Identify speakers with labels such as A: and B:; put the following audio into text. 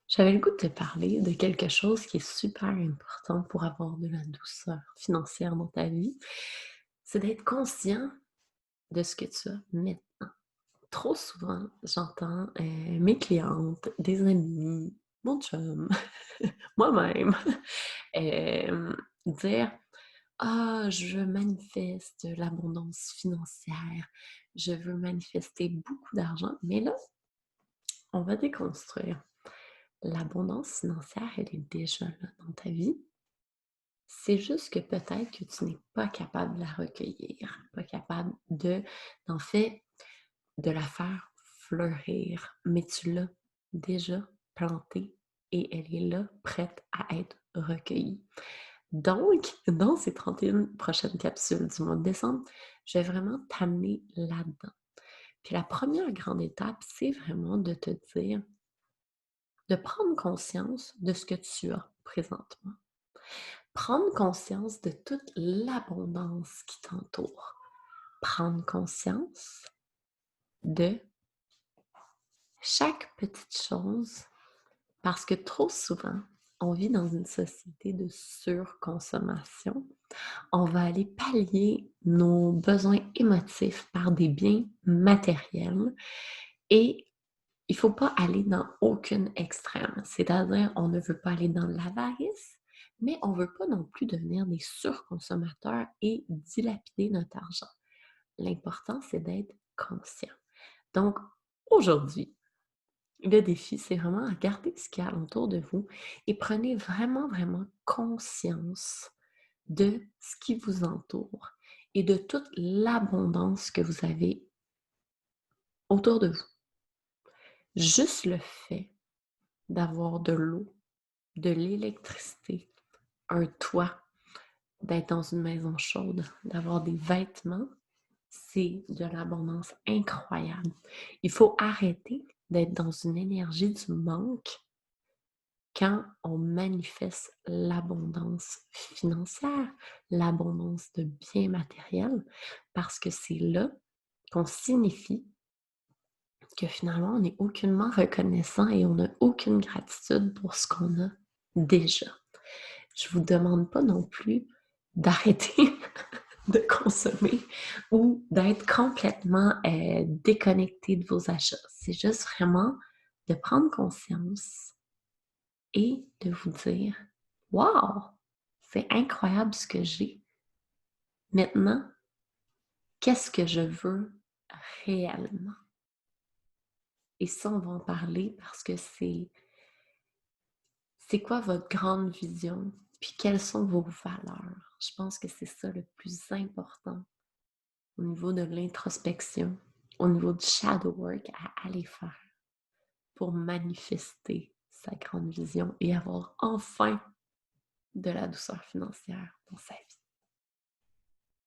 A: J'avais le goût de te parler de quelque chose qui est super important pour avoir de la douceur financière dans ta vie. C'est d'être conscient de ce que tu as maintenant. Trop souvent, j'entends mes clientes, des amis, mon chum, moi-même, dire: «Ah, je manifeste l'abondance financière, je veux manifester beaucoup d'argent». Mais là, on va déconstruire. L'abondance financière, elle est déjà là dans ta vie. C'est juste que peut-être que tu n'es pas capable de la recueillir, pas capable d'en fait, de la faire fleurir, mais tu l'as déjà plantée et elle est là, prête à être recueillie. Donc, dans ces 31 prochaines capsules du mois de décembre, je vais vraiment t'amener là-dedans. Puis la première grande étape, c'est vraiment de te dire, de prendre conscience de ce que tu as présentement. Prendre conscience de toute l'abondance qui t'entoure. Prendre conscience de chaque petite chose parce que trop souvent, on vit dans une société de surconsommation. On va aller pallier nos besoins émotifs par des biens matériels et il ne faut pas aller dans aucune extrême. C'est-à-dire, on ne veut pas aller dans l'avarice, mais on ne veut pas non plus devenir des surconsommateurs et dilapider notre argent. L'important, c'est d'être conscient. Donc, aujourd'hui, le défi, c'est vraiment regarder ce qu'il y a autour de vous et prenez vraiment, vraiment conscience de ce qui vous entoure et de toute l'abondance que vous avez autour de vous. Juste le fait d'avoir de l'eau, de l'électricité, un toit, d'être dans une maison chaude, d'avoir des vêtements, c'est de l'abondance incroyable. Il faut arrêter d'être dans une énergie du manque quand on manifeste l'abondance financière, l'abondance de biens matériels, parce que c'est là qu'on signifie que finalement, on n'est aucunement reconnaissant et on n'a aucune gratitude pour ce qu'on a déjà. Je ne vous demande pas non plus d'arrêter de consommer ou d'être complètement déconnecté de vos achats. C'est juste vraiment de prendre conscience et de vous dire: «Wow! C'est incroyable ce que j'ai. Maintenant, qu'est-ce que je veux réellement?» Et ça, on va en parler parce que c'est quoi votre grande vision? Puis quelles sont vos valeurs? Je pense que c'est ça le plus important au niveau de l'introspection, au niveau du shadow work à aller faire pour manifester sa grande vision et avoir enfin de la douceur financière dans sa vie.